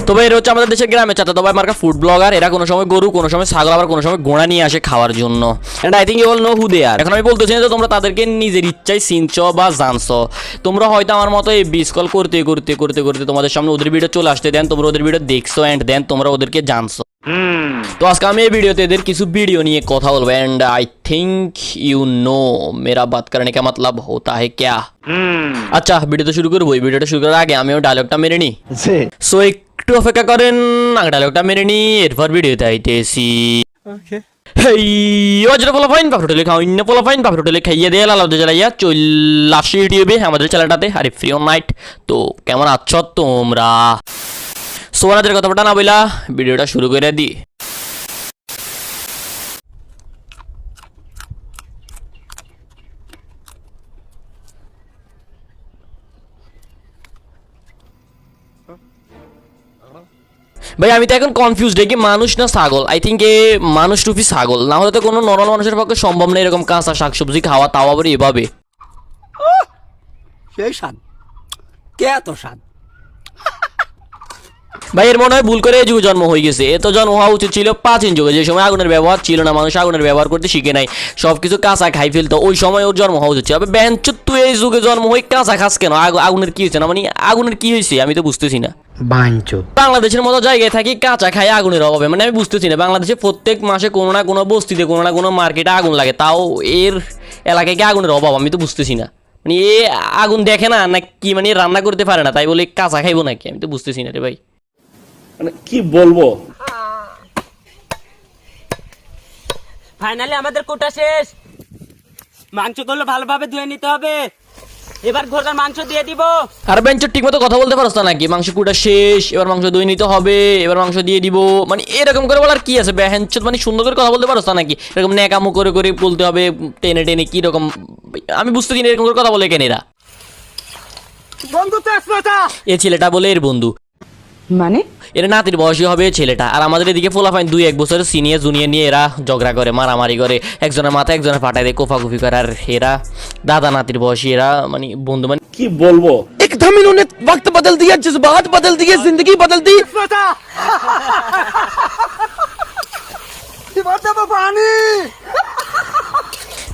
তবে এরা হচ্ছে আমাদের দেশের গ্রামে চাচা ভাই মার্কা ফুড ব্লগার। এরা কোনো সময় গরু, কোনো সময় ছাগল, আবার কোনো সময় ঘোড়া নিয়ে আসে খাওয়ার জন্য। And I think you all know who they are. এখন আমি বলতেছি না যে তোমরা তাদেরকে নিজের ইচ্ছায় চিনছো বা জানছো। তোমরা হয়তো আমার মতো এই বিস কল করতে করতে করতে করতে তোমাদের সামনে ওদের ভিডিও চলে আসতে দেন, তোমরা ওদের ভিডিও দেখছো অ্যান্ড দেন তোমরা ওদেরকে জানছো। তো আজকে আমি এই ভিডিওতে এদের কিছু ভিডিও নিয়ে কথা বলবো। And I think you know মেরা বাত করনে কা মতলব হোতা হ্যায় ক্যা। আচ্ছা ভিডিও তো শুরু করবো। এই ভিডিওটা শুরু করার আগে আমিও ডায়লগটা মেরে নিই। সো একটু অপেক্ষা করেন, আগে ডায়লগটা মেরে নিই, এরপর ভিডিওতে আইতেছি। হেই ওজরে পোলা ফাইন বাপ হোটেলে খাও ইন্না পোলা ফাইন বাপ হোটেলে খাইয়ে দিয়ে লালাও দিয়ে জ্বালাইয়া চলে আসি ইউটিউবে আমাদের চ্যানেলটাতে। আরে ফ্রি অন নাইট। তো কেমন আছো তোমরা? সোনাদের কথা না বইলা ভিডিওটা শুরু করে দিই। ভাই আমি তো এখন কনফিউজড কি মানুষ না ছাগল। আই থিঙ্ক এ মানুষ টুপি ছাগল, না হলে তো কোনো নরমাল মানুষের পক্ষে সম্ভব না এরকম কাঁচা শাকসবজি খাওয়া, তাও আবার এভাবে। সেই স্বাদ, কে এত স্বাদ? ভাই এর মনে হয় ভুল করে এই যুগে জন্ম হয়ে গেছে। এ তো জন্ম হওয়া উচিত ছিল প্রাচীন যুগে, যে সময় আগুনের ব্যবহার ছিল না, মানুষ আগুনের ব্যবহার করতে শিখে নাই, সবকিছু কাঁচা খাই ফেলতো, ওই সময় ওর জন্ম হওয়া উচিত ছিল। বেঞ্চুত তুই এই যুগে জন্ম হয়ে কাঁচা খাস কেন? আগুনের কি হয়েছে না, মানে আগুনের কি হয়েছে আমি তো বুঝতেছি না। বাংলাদেশের মতো জায়গায় থাকি কাঁচা খাই আগুনের অভাবে, মানে আমি বুঝতেছি না। বাংলাদেশে প্রত্যেক মাসে কোনো না কোনো বস্তিতে কোনো না কোনো মার্কেটে আগুন লাগে, তাও এর এলাকায় কি আগুনের অভাব আমি তো বুঝতেছি না। মানে এ আগুন দেখে না কি, মানে রান্না করতে পারে না, তাই বলে কাঁচা খাইবো নাকি আমি তো বুঝতেছি না রে ভাই। মানে কি বলবো। ফাইনালি আমাদের কোটা শেষ। মাংসগুলো ভালোভাবে ধুয়ে নিতে হবে। এবার ঘোড়ার মাংস দিয়ে দিব। আর বেঞ্চর ঠিক মতো কথা বলতে পারছ না নাকি? মাংস কুটা শেষ, এবার মাংস ধুয়ে নিতে হবে, এবার মাংস দিয়ে দিব, মানে এরকম করে বলার কি আছে? বেহেঞ্চত মানে সুন্দর করে কথা বলতে পারছ না নাকি? এরকম ন্যাকামো করে করে বলতে হবে, টেনে টেনে কি রকম আমি বুঝতেছি না এরকম করে কথা বলে কেন এরা। বন্ধু তো একমাত্র এ ছেলেটা বলে এর বন্ধু, মানে এর নাতির বয়সী হবে ছেলেটা। আর আমাদের এদিকে ফোলাফাইন 2-1 বছরের সিনিয়র জুনিয়র নিয়ে এরা ঝগড়া করে, মারামারি করে, একজনের মাথা একজনের ফাটায় দেয়, কোফাকুফি করে। আর এরা দাদা নাতির বয়সী, এরা মানে বন্ধু। মানে কি বলবো। एकदम इन्होंने वक्त बदल दिया, जज्बात बदल दिए, जिंदगी बदल दी। পানি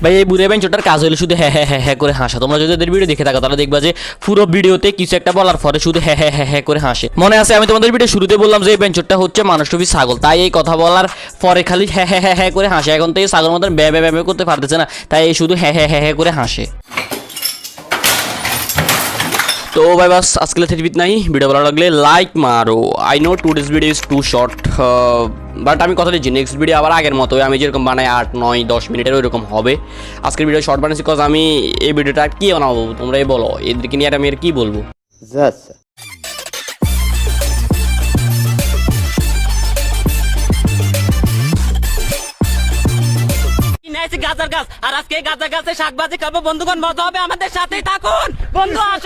ভাই এই বুড়ে বেঞ্চটার কাজ হলো শুধু হ্যাঁ হ্যাঁ হ্যাঁ হ্যাঁ করে হাসা। তোমরা যদি এদের ভিডিও দেখে থাকো তাহলে দেখবা যে পুরো ভিডিওতে কিছু একটা বলার পরে শুধু হ্যাঁ হ্যাঁ হ্যাঁ হ্যাঁ করে হাসে। মনে আছে আমি তোমাদের ভিডিও শুরুতে বললাম যে এই বেঞ্চটা হচ্ছে মানুষ টুপি ছাগল, তাই এই কথা বলার পরে খালি হ্যাঁ হ্যাঁ হ্যাঁ হ্যাঁ করে হাসে। এখন তো এই ছাগল মতন ব্যা ব্যা ব্যা করতে পারতেছে না, তাই এই শুধু হ্যাঁ হ্যাঁ হ্যাঁ হ্যাঁ করে হাসে। তো ভাই বাস আজকে থেরিপিত নাই। ভিডিও ভালো লাগলে লাইক মারো। I know today's video is too short, but আমি কথা দিচ্ছি নেক্সট ভিডিও আবার আগের মতো আমি যেরকম বানাই 8-9-10 মিনিটের ওইরকম হবে। আজকের ভিডিও শর্ট বানাচ্ছি কজ আমি এই ভিডিওটা কি বানাবো তোমরাই বলো, এদেরকে নিয়ে আর আমি আর কি বলবো। গাছের গাছ, আর আজকে গাছের গাছে শাকবাজি খাবো বন্ধুগণ, মজা হবে, আমাদের সাথেই থাকুন বন্ধু।